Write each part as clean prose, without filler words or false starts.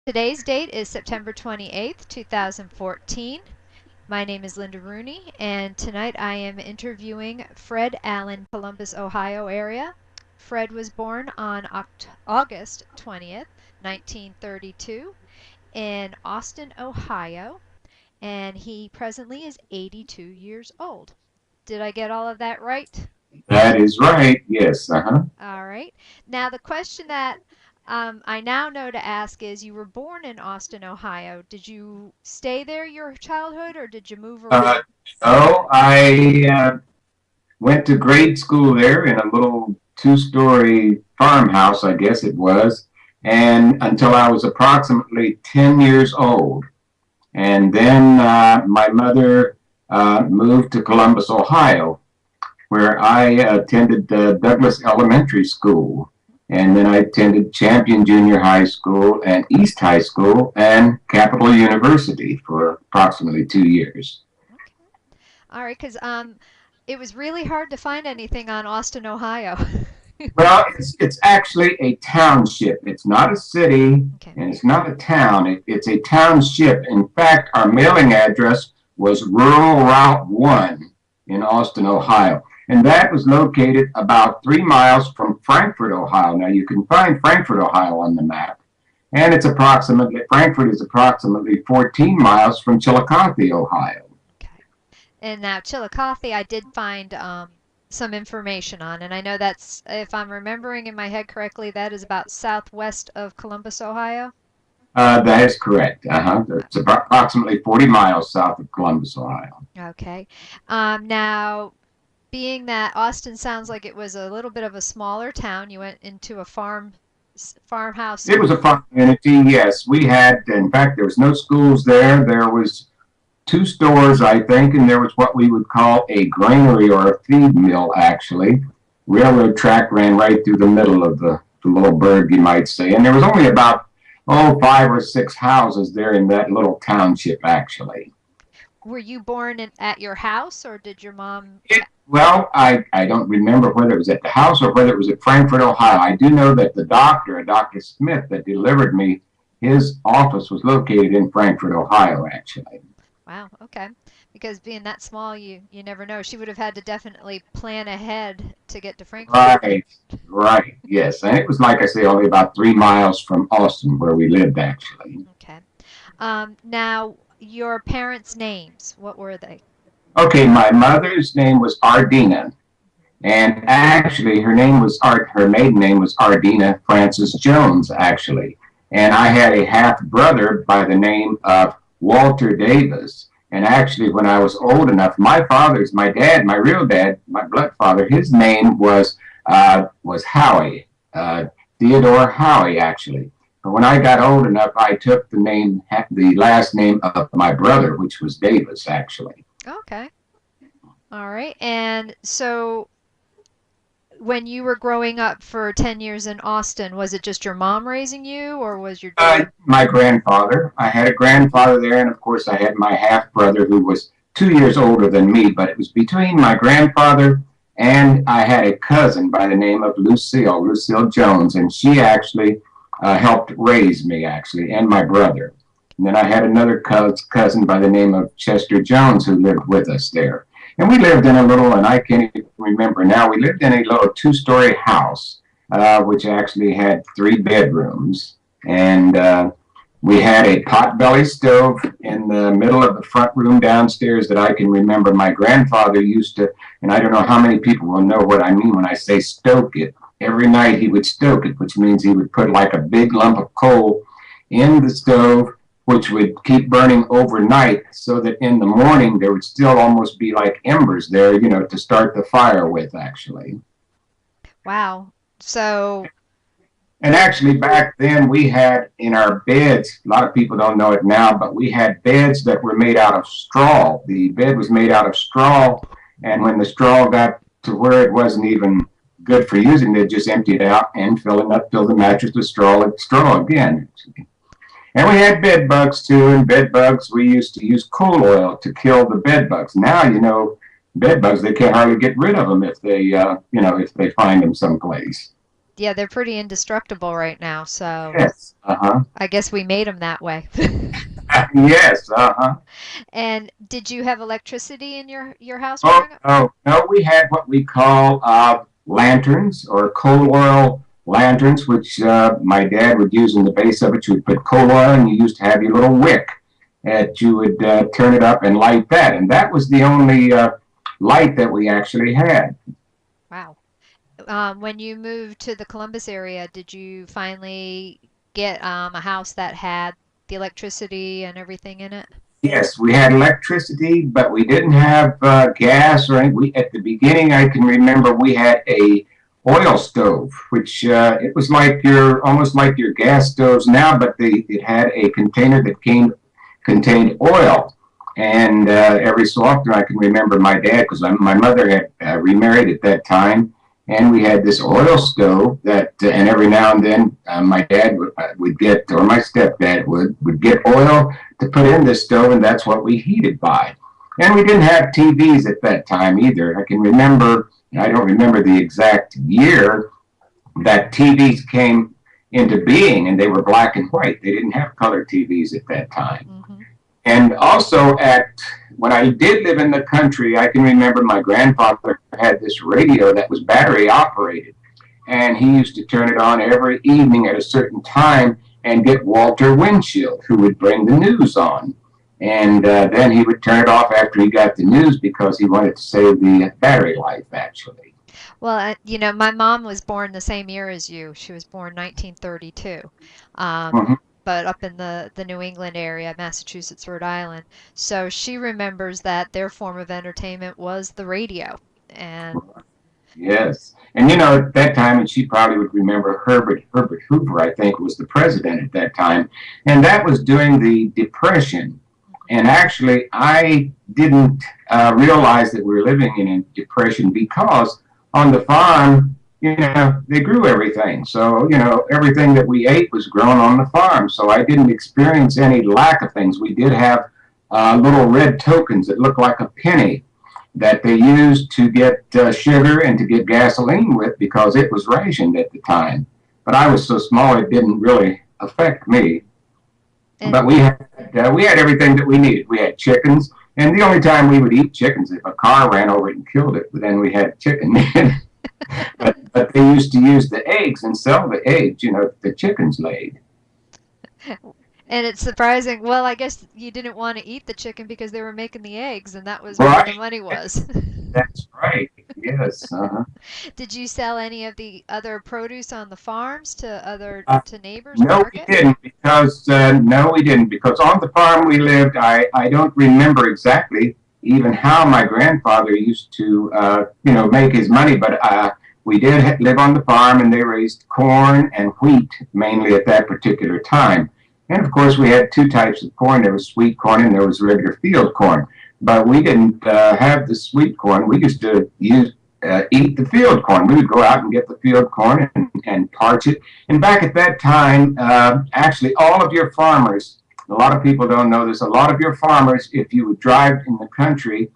Today's date is September 28th, 2014. My name is Linda Rooney, and tonight I am interviewing Fred Allen, Columbus, Ohio area. Fred was born on August 20th, 1932 in Austin, Ohio, and he presently is 82 years old. Did I get all of that right? That is right. Yes. Uh-huh. All right. Now, the question that I now know to ask is you were born in Austin, Ohio. Did you stay there your childhood or did you move Uh, around? I went to grade school there in a little two-story farmhouse, I guess it was, and until I was approximately 10 years old. And then my mother moved to Columbus, Ohio, where I attended Douglas Elementary School. And then I attended Champion Junior High School and East High School and Capital University for approximately 2 years. Okay. All right, because it was really hard to find anything on Austin, Ohio. Well, it's actually a township. It's not a city Okay. and it's not a town. It's a township. In fact, our mailing address was Rural Route 1 in Austin, Ohio. And that was located about 3 miles from Frankfort, Ohio. Now, you can find Frankfort, Ohio on the map. And Frankfort is approximately 14 miles from Chillicothe, Ohio. Okay. And now Chillicothe, I did find some information on, and I know that's, if I'm remembering in my head correctly, that is about southwest of Columbus, Ohio. That is correct. It's approximately 40 miles south of Columbus, Ohio. Okay. Now, being that Austin sounds like it was a little bit of a smaller town, you went into a farmhouse It was school. a farm community, yes. We had, in fact, there was no schools there. There was two stores, I think, and there was what we would call a granary or a feed mill, actually. Railroad track ran right through the middle of the little burg, you might say. And there was only about, 5 or 6 houses there in that little township, actually. Were you born at your house, or did your mom? Well, I don't remember whether it was at the house or whether it was at Frankfort, Ohio. I do know that the doctor, Dr. Smith, that delivered me, his office was located in Frankfort, Ohio, actually. Wow, okay. Because being that small, you never know. She would have had to definitely plan ahead to get to Frankfurt. Right, right, yes. And it was, like I say, only about 3 miles from Austin, where we lived, actually. Okay. Now, your parents' names, what were they? Okay, my mother's name was Ardina, and actually her maiden name was Ardina Francis Jones, actually. And I had a half brother by the name of Walter Davis. And actually, when I was old enough, my dad, my real dad, my blood father, his name was Howie, Theodore Howie, actually. But when I got old enough, I took the last name of my brother, which was Davis, actually. Okay. All right. And so when you were growing up for 10 years in Austin, was it just your mom raising you, or was your dad? My grandfather. I had a grandfather there, and of course, I had my half brother who was 2 years older than me. But it was between my grandfather and I had a cousin by the name of Lucille Jones, and she actually helped raise me, actually, and my brother. And then I had another cousin by the name of Chester Jones who lived with us there. And we lived in a little, and I can't even remember now, we lived in a little two-story house, which actually had 3 bedrooms. And we had a potbelly stove in the middle of the front room downstairs that I can remember my grandfather used to, and I don't know how many people will know what I mean when I say stoke it. Every night he would stoke it, which means he would put like a big lump of coal in the stove, which would keep burning overnight so that in the morning there would still almost be like embers there, to start the fire with, actually. Wow. So, And actually, back then we had in our beds, a lot of people don't know it now, but we had beds that were made out of straw. The bed was made out of straw, and when the straw got to where it wasn't even good for using, they just emptied it out and fill the mattress with straw again. And we had bed bugs too, and bed bugs, we used to use coal oil to kill the bed bugs. Now, bed bugs, they can't hardly get rid of them if they find them someplace. Yeah, they're pretty indestructible right now, so Yes. Uh-huh. I guess we made them that way. Yes. Uh-huh. And did you have electricity in your house Oh, growing up? no, no, we had what we call lanterns or coal oil lanterns, which my dad would use in the base of it. You would put coal oil and you used to have your little wick that you would turn it up and light that. And that was the only light that we actually had. Wow. When you moved to the Columbus area, did you finally get a house that had the electricity and everything in it? Yes, we had electricity, but we didn't have gas or anything. At the beginning, I can remember we had a oil stove, which it was like your almost like your gas stoves now, but it had a container that contained oil. And every so often, I can remember my dad because my mother had remarried at that time, and we had this oil stove that, and every now and then, my dad would get, or my stepdad would get oil to put in this stove, and that's what we heated by. And we didn't have TVs at that time either. I can remember, I don't remember the exact year that TVs came into being, and they were black and white. They didn't have color TVs at that time. Hmm. And also when I did live in the country, I can remember my grandfather had this radio that was battery operated. And he used to turn it on every evening at a certain time and get Walter Winchell, who would bring the news on. And then he would turn it off after he got the news because he wanted to save the battery life, actually. Well, my mom was born the same year as you. She was born 1932, um, Mm-hmm. but up in the New England area, Massachusetts, Rhode Island. So she remembers that their form of entertainment was the radio. And Yes. And at that time, and she probably would remember Herbert Hoover, I think, was the president at that time. And that was during the Depression. And actually, I didn't realize that we were living in a depression because on the farm, they grew everything. So, everything that we ate was grown on the farm. So I didn't experience any lack of things. We did have little red tokens that looked like a penny that they used to get sugar and to get gasoline with because it was rationed at the time. But I was so small it didn't really affect me. and But we had everything that we needed. We had chickens, and the only time we would eat chickens if a car ran over it and killed it. But then we had chicken. but they used to use the eggs and sell the eggs. The chickens laid. and it's surprising. Well, I guess you didn't want to eat the chicken because they were making the eggs, and that was where the Right. money was. That's right. Yes. Did you sell any of the other produce on the farms Uh, to neighbors or No, we market? didn't because on the farm we lived, I don't remember exactly even how my grandfather used to make his money, but we did live on the farm and they raised corn and wheat mainly at that particular time. And of course, we had two types of corn. There was sweet corn and there was regular field corn. But we didn't have the sweet corn. We used to eat the field corn. We would go out and get the field corn and parch it. And back at that time, actually, all of your farmers, a lot of people don't know this, a lot of your farmers, if you would drive in the country,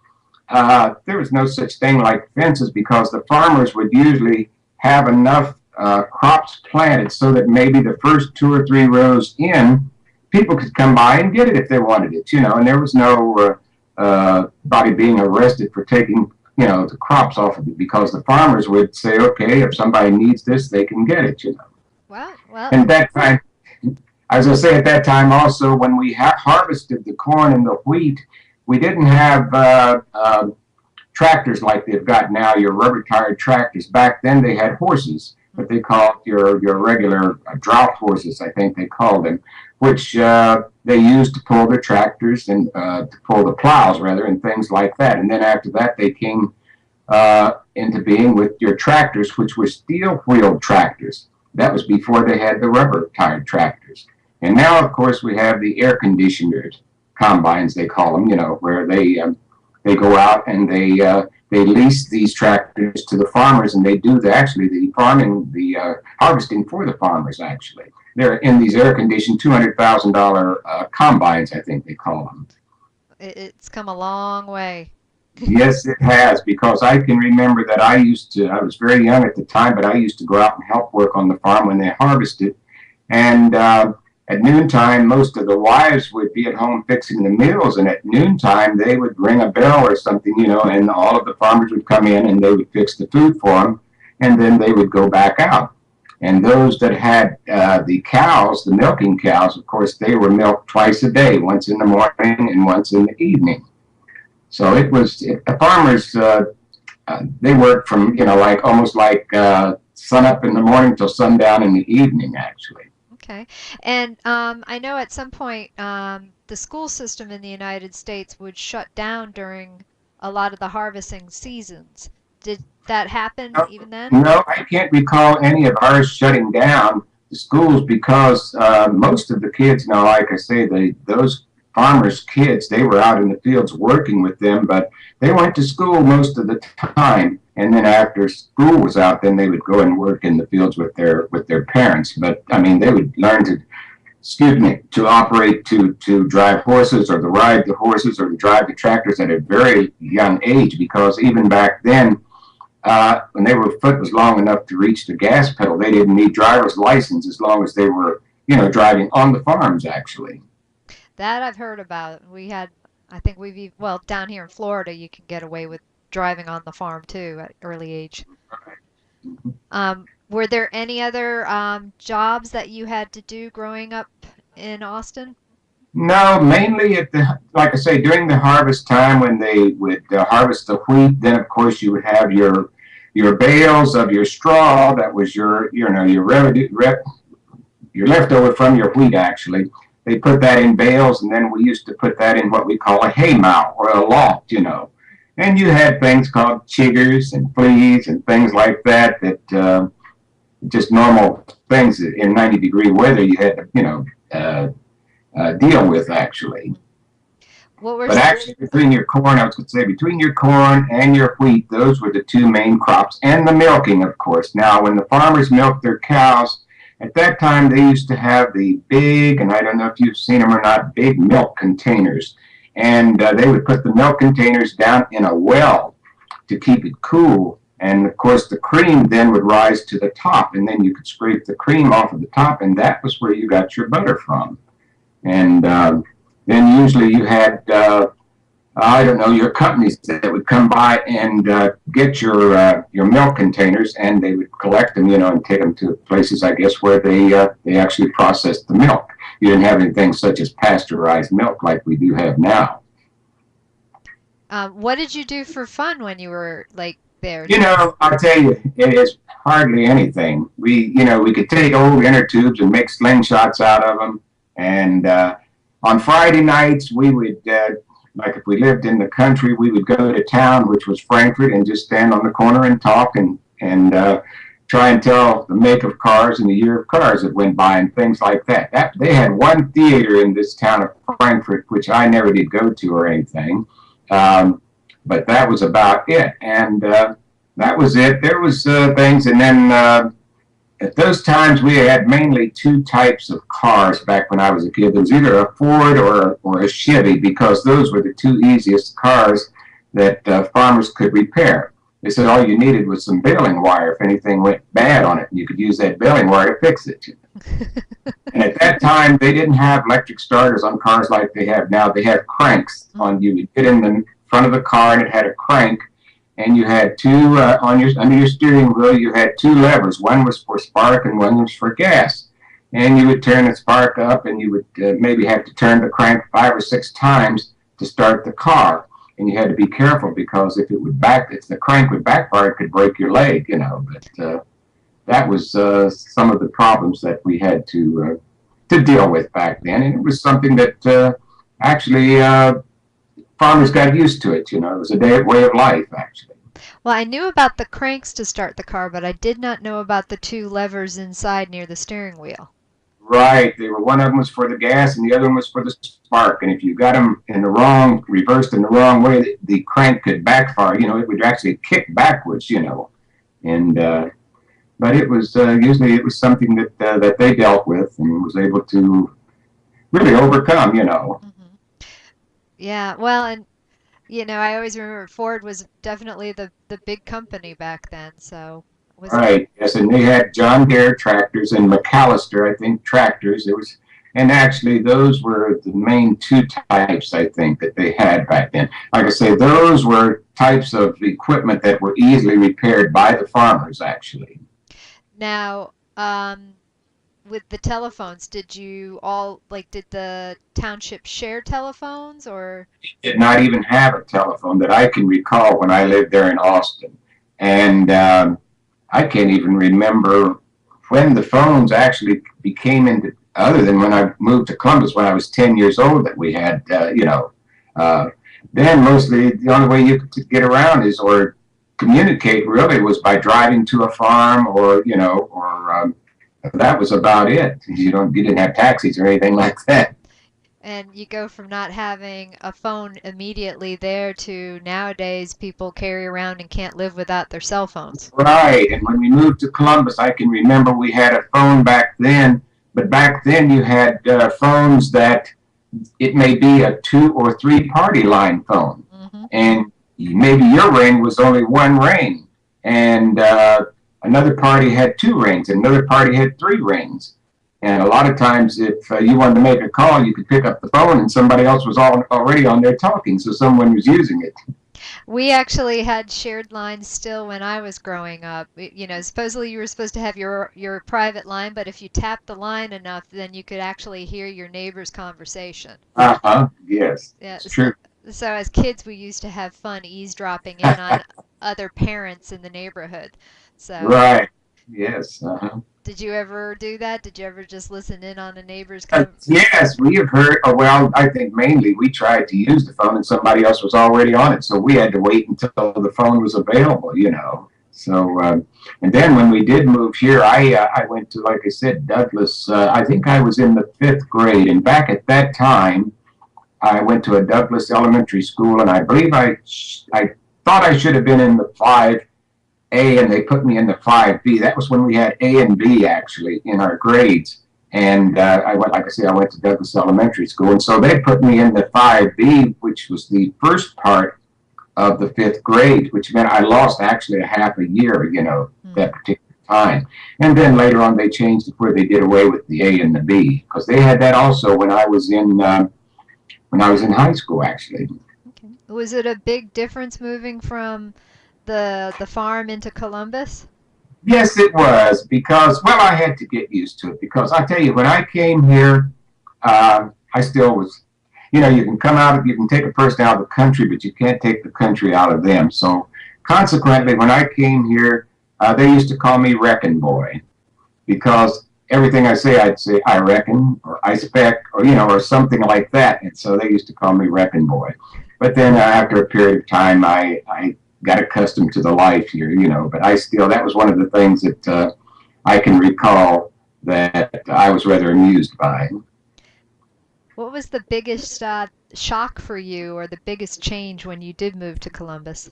there was no such thing like fences because the farmers would usually have enough crops planted so that maybe the first 2 or 3 rows in, people could come by and get it if they wanted it, and there was no body being arrested for taking the crops off of it because the farmers would say, okay, if somebody needs this, they can get it. Well, And that time, as I say, at that time also, when we harvested the corn and the wheat, we didn't have tractors like they've got now, your rubber-tired tractors. Back then, they had horses, what they called your regular drought horses, I think they called them, which they used to pull the tractors and to pull the plows, rather, and things like that. And then after that, they came into being with your tractors, which were steel-wheeled tractors. That was before they had the rubber-tired tractors. And now, of course, we have the air-conditioned combines, they call them, where they go out and they lease these tractors to the farmers, and they do the farming, the harvesting for the farmers. Actually, they're in these air-conditioned $200,000 combines, I think they call them. it's come a long way. Yes, it has, because I can remember that I was very young at the time, but I used to go out and help work on the farm when they harvested. And at noontime, most of the wives would be at home fixing the meals. And at noontime, they would ring a bell or something, and all of the farmers would come in and they would fix the food for them. And then they would go back out. And those that had the cows, the milking cows, of course, they were milked twice a day, once in the morning and once in the evening. So the farmers, they worked from, like almost like sun up in the morning till sundown in the evening, actually. Okay. And I know at some point the school system in the United States would shut down during a lot of the harvesting seasons. Did that happen No, even then? no, I can't recall any of ours shutting down the schools because most of the kids, now, like I say, those farmers' kids, they were out in the fields working with them, but they went to school most of the time. And then after school was out, then they would go and work in the fields with their parents. But I mean, they would learn to, excuse me, to operate, to drive horses or to ride the horses or to drive the tractors at a very young age, because even back then, when they were foot was long enough to reach the gas pedal, they didn't need driver's license as long as they were, driving on the farms, actually. That I've heard about. I think well, down here in Florida, you can get away with driving on the farm too at early age. Were there any other jobs that you had to do growing up in Austin? No, mainly like I say, during the harvest time when they would harvest the wheat, then of course you would have your bales of your straw. That was your revenue, your leftover from your wheat, actually. They put that in bales, and then we used to put that in what we call a hay mow or a loft. And you had things called chiggers and fleas and things like that, just normal things in 90-degree weather you had to, deal with, actually. What were But some? actually, between your corn, I was going to say, between your corn and your wheat, those were the two main crops, and the milking, of course. Now, when the farmers milked their cows, at that time they used to have the big, and I don't know if you've seen them or not, big milk containers. And they would put the milk containers down in a well to keep it cool. And of course, the cream then would rise to the top, and then you could scrape the cream off of the top, and that was where you got your butter from. And then usually you had, I don't know, your companies that would come by and get your milk containers, and they would collect them, and take them to places, I guess, where they actually processed the milk. You didn't have anything such as pasteurized milk like we do have now. What did you do for fun when you were like there? Did I'll tell you, it is hardly anything. We could take old inner tubes and make slingshots out of them. And on Friday nights, we would, like if we lived in the country, we would go to town, which was Frankfurt, and just stand on the corner and talk and try and tell the make of cars and the year of cars that went by and things like that. They had one theater in this town of Frankfurt, which I never did go to or anything. But that was about it. And that was it. There was things. And then at those times, we had mainly two types of cars back when I was a kid. There was either a Ford or a Chevy, because those were the two easiest cars that farmers could repair. They said all you needed was some baling wire if anything went bad on it. And you could use that baling wire to fix it. And at that time, they didn't have electric starters on cars like they have now. They had cranks on. You would get in the front of the car, and it had a crank, and you had two under your steering wheel. You had two levers. One was for spark, and one was for gas. And you would turn the spark up, and you would maybe have to turn the crank 5 or 6 times to start the car. And you had to be careful, because if the crank would backfire, it could break your leg. But that was some of the problems that we had to deal with back then, and it was something that actually farmers got used to it. It was a way of life, actually. Well, I knew about the cranks to start the car, but I did not know about the two levers inside near the steering wheel. Right, one of them was for the gas, and the other one was for the spark. And if you got them reversed in the wrong way, the crank could backfire. It would actually kick backwards. And but it was usually it was something that they dealt with and was able to really overcome. Hmm. Yeah, well, and I always remember Ford was definitely the big company back then. So was it? Right. Yes, and they had John Deere tractors and McAllister, I think, tractors. And actually, those were the main two types I think that they had back then. Like I say, those were types of equipment that were easily repaired by the farmers. Actually, Now, with the telephones, did you all did the township share telephones or? did not even have a telephone that I can recall when I lived there in Austin, and I can't even remember when the phones actually became into, other than when I moved to Columbus when I was 10 years old, that we had, uh, then mostly the only way you could get around is, or communicate really, was by driving to a farm, or that was about it. You didn't have taxis or anything like that. And you go from not having a phone immediately there to nowadays people carry around and can't live without their cell phones. Right. And when we moved to Columbus, I can remember we had a phone back then, but back then you had phones that it may be a 2 or 3 party line phone. Hmm. And maybe your ring was only one ring. And another party had 2 rings, and another party had 3 rings. And a lot of times, if you wanted to make a call, you could pick up the phone and somebody else was already on there talking, so someone was using it. We actually had shared lines still when I was growing up. Supposedly you were supposed to have your private line, but if you tapped the line enough, then you could actually hear your neighbor's conversation. Uh huh. Yes, Yeah, it's true. so as kids, we used to have fun eavesdropping in on other parents in the neighborhood. So, Right. Yes. Uh-huh. did you ever do that? Did you ever just listen in on a neighbor's con? Yes, we have heard. Oh, well, I think mainly we tried to use the phone and somebody else was already on it. So we had to wait until the phone was available. So, and then when we did move here, I went to, like I said, Douglas. I think I was in the 5th grade. And back at that time, I went to a Douglas elementary school. And I believe I thought I should have been in the 5A, and they put me in the 5B. That was when we had A and B actually in our grades. And like I said, I went to Douglas Elementary School, and so they put me in the 5B, which was the first part of the 5th grade, which meant I lost actually a half a year, Hmm. that particular time. And then later on, they changed it where they did away with the A and the B, because they had that also when I was in high school, actually. Okay. Was it a big difference moving from the farm into Columbus? Yes, it was, because, well, I had to get used to it, because I tell you, when I came here, I still was, you can you can take a person out of the country, but you can't take the country out of them. So consequently, when I came here, they used to call me Wrecking Boy, because everything I say, I'd say, I reckon, or I spec, or something like that. And so they used to call me Wrecking Boy. But then after a period of time, I got accustomed to the life here, but that was one of the things that I can recall that I was rather amused by. What was the biggest shock for you or the biggest change when you did move to Columbus?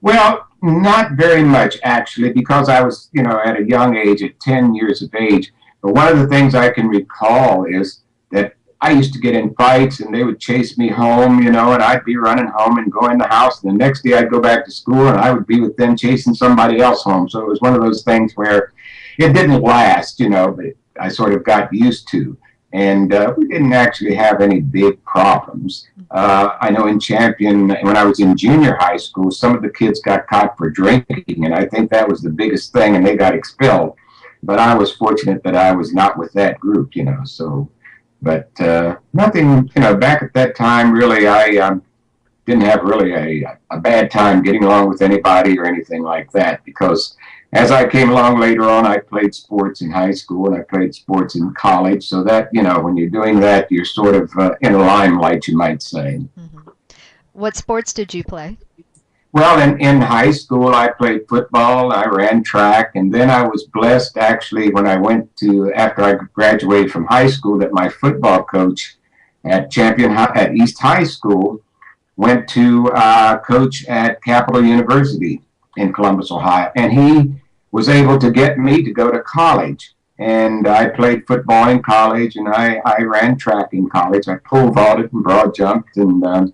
Well, not very much actually, because I was, at a young age, at 10 years of age. But one of the things I can recall is that I used to get in fights and they would chase me home, and I'd be running home and go in the house. And the next day I'd go back to school and I would be with them chasing somebody else home. So it was one of those things where it didn't last, but I sort of got used to. And we didn't actually have any big problems. I know in Champion, when I was in junior high school, some of the kids got caught for drinking, and I think that was the biggest thing, and they got expelled. But I was fortunate that I was not with that group. So, but nothing, back at that time, really, I didn't have really a bad time getting along with anybody or anything like that, because as I came along later on, I played sports in high school and I played sports in college. So that, when you're doing that, you're sort of in a limelight, you might say. Hmm. What sports did you play? Well, in high school, I played football, I ran track, and then I was blessed actually when after I graduated from high school, that my football coach at East High School went to coach at Capital University in Columbus, Ohio, and he was able to get me to go to college. And I played football in college, and I ran track in college. I pole vaulted and broad jumped, and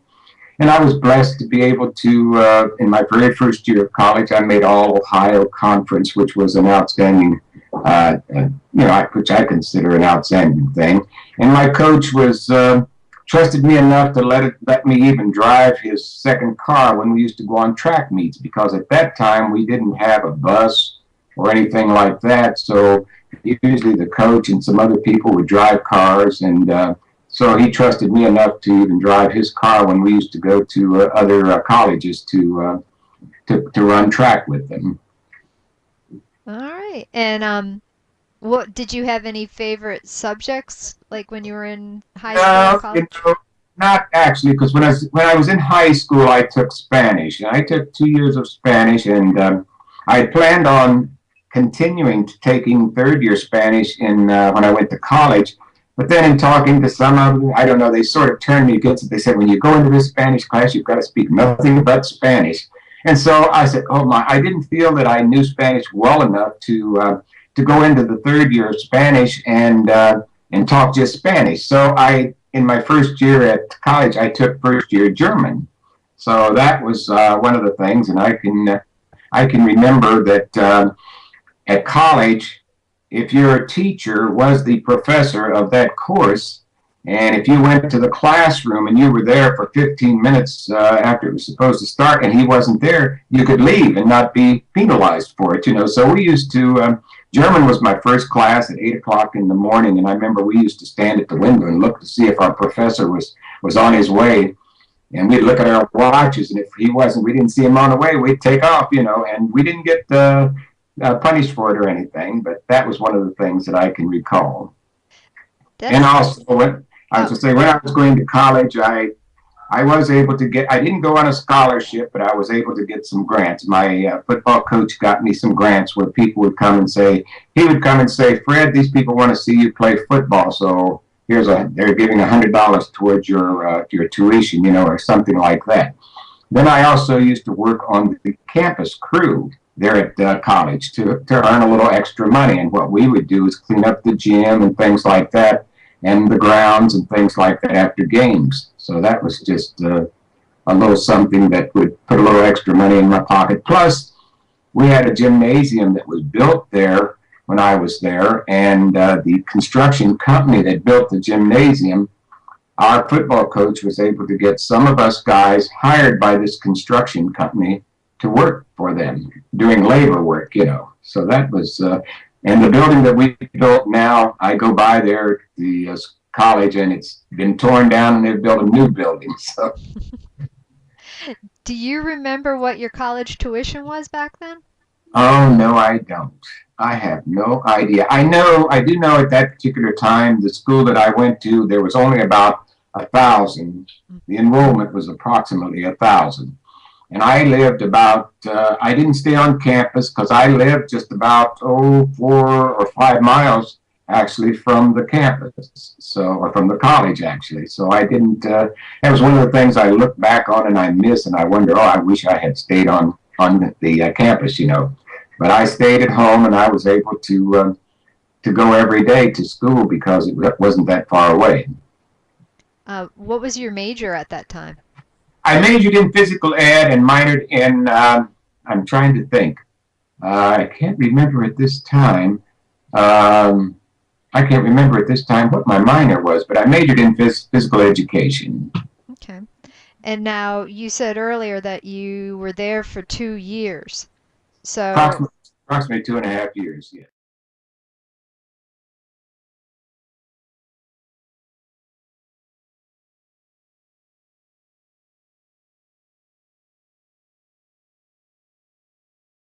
And I was blessed to be able to, in my very first year of college, I made all Ohio conference, which was an outstanding, which I consider an outstanding thing. And my coach was trusted me enough to let me even drive his second car when we used to go on track meets, because at that time we didn't have a bus or anything like that. So usually the coach and some other people would drive cars, and so he trusted me enough to even drive his car when we used to go to other colleges to run track with them. All right. And what did you have any favorite subjects like when you were in high school or No, college? not actually, because when I was in high school, I took Spanish. I took 2 years of Spanish, and I planned on continuing to taking third year Spanish in when I went to college. But then, in talking to some of them, I don't know, they sort of turned me against it. They said, when you go into this Spanish class, you've got to speak nothing but Spanish. And so I said, oh my, I didn't feel that I knew Spanish well enough to go into the third year of Spanish and talk just Spanish. So in my first year at college, I took first year German. So that was one of the things, and I can remember that at college, if your teacher was the professor of that course, and if you went to the classroom and you were there for 15 minutes after it was supposed to start and he wasn't there, you could leave and not be penalized for it. So we used to, German was my first class at 8 o'clock in the morning, and I remember we used to stand at the window and look to see if our professor was on his way. And we'd look at our watches, and if he wasn't, we didn't see him on the way, we'd take off, and we didn't get punished for it or anything, but that was one of the things that I can recall. And That's also, when I was oh, to say, when I was going to college, I was able to get, I didn't go on a scholarship, but I was able to get some grants. My football coach got me some grants where people would come and say, he would come and say, Fred, these people want to see you play football. So they're giving $100 towards your tuition, or something like that. Then I also used to work on the campus crew there at college to earn a little extra money. And what we would do is clean up the gym and things like that, and the grounds and things like that after games. So that was just a little something that would put a little extra money in my pocket. Plus, we had a gymnasium that was built there when I was there, and the construction company that built the gymnasium, our football coach was able to get some of us guys hired by this construction company to work for them doing labor work. So that was, and the building that we built now, I go by there at the college, and it's been torn down, and they've built a new building. So, do you remember what your college tuition was back then? oh no, I don't. I have no idea. I do know at that particular time, the school that I went to, there was only about 1,000. The enrollment was approximately 1,000. And I lived I didn't stay on campus because I lived just about, 4 or 5 miles actually from the campus, or from the college actually. So I didn't, that was one of the things I look back on and I miss, and I wonder, I wish I had stayed on the campus. But I stayed at home, and I was able to go every day to school because it wasn't that far away. What was your major at that time? I majored in physical ed and minored in, I'm trying to think. I can't remember at this time. Um, I can't remember at this time what my minor was, but I majored in physical education. Okay. And now you said earlier that you were there for 2 years. So Approximately 2.5 years, yes.